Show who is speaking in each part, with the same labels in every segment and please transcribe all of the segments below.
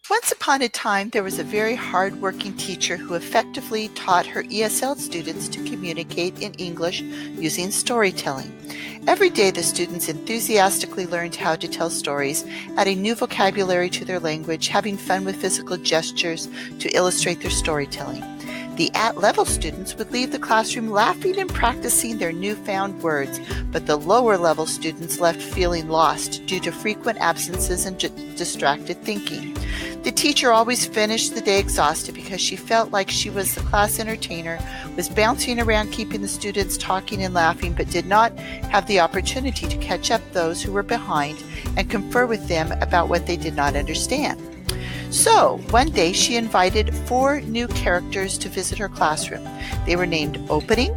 Speaker 1: Once upon a time, there was a very hard-working teacher who effectively taught her ESL students to communicate in English using storytelling. Every day, the students enthusiastically learned how to tell stories, adding new vocabulary to their language, having fun with physical gestures to illustrate their storytelling. The at-level students would leave the classroom laughing and practicing their newfound words, but the lower-level students left feeling lost due to frequent absences and distracted thinking. The teacher always finished the day exhausted because she felt like she was the class entertainer, was bouncing around keeping the students talking and laughing, but did not have the opportunity to catch up those who were behind and confer with them about what they did not understand. So, one day she invited 4 new characters to visit her classroom. They were named Opening,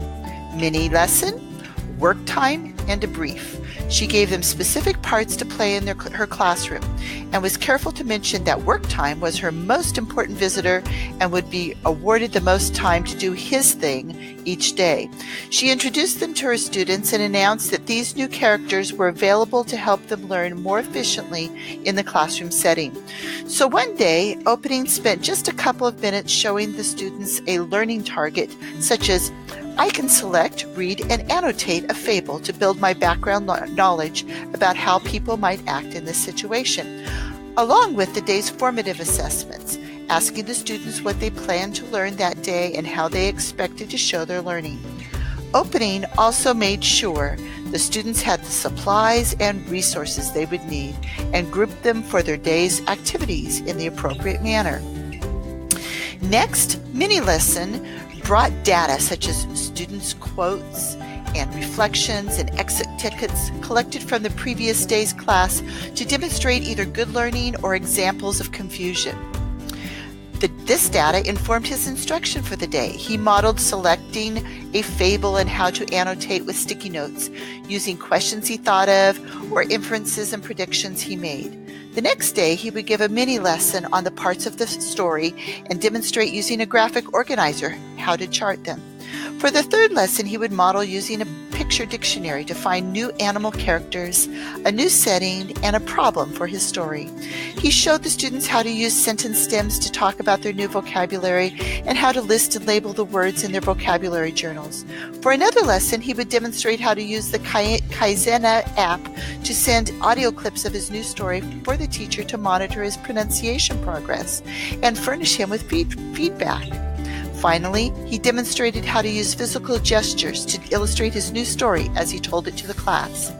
Speaker 1: Mini Lesson, Work Time, and a Brief. She gave them specific parts to play in her classroom and was careful to mention that Work Time was her most important visitor and would be awarded the most time to do his thing each day. She introduced them to her students and announced that these new characters were available to help them learn more efficiently in the classroom setting. So one day, Opening spent just a couple of minutes showing the students a learning target, such as, I can select, read, and annotate a fable to build my background knowledge about how people might act in this situation, along with the day's formative assessments, asking the students what they planned to learn that day and how they expected to show their learning. Opening also made sure the students had the supplies and resources they would need and grouped them for their day's activities in the appropriate manner. Next, Mini Lesson brought data such as students' quotes and reflections and exit tickets collected from the previous day's class to demonstrate either good learning or examples of confusion. This data informed his instruction for the day. He modeled selecting a fable and how to annotate with sticky notes, using questions he thought of or inferences and predictions he made. The next day, he would give a mini lesson on the parts of the story and demonstrate using a graphic organizer how to chart them. For the third lesson, he would model using a picture dictionary to find new animal characters, a new setting, and a problem for his story. He showed the students how to use sentence stems to talk about their new vocabulary and how to list and label the words in their vocabulary journals. For another lesson, he would demonstrate how to use the Kaizena app to send audio clips of his new story for the teacher to monitor his pronunciation progress and furnish him with feedback. Finally, he demonstrated how to use physical gestures to illustrate his new story as he told it to the class.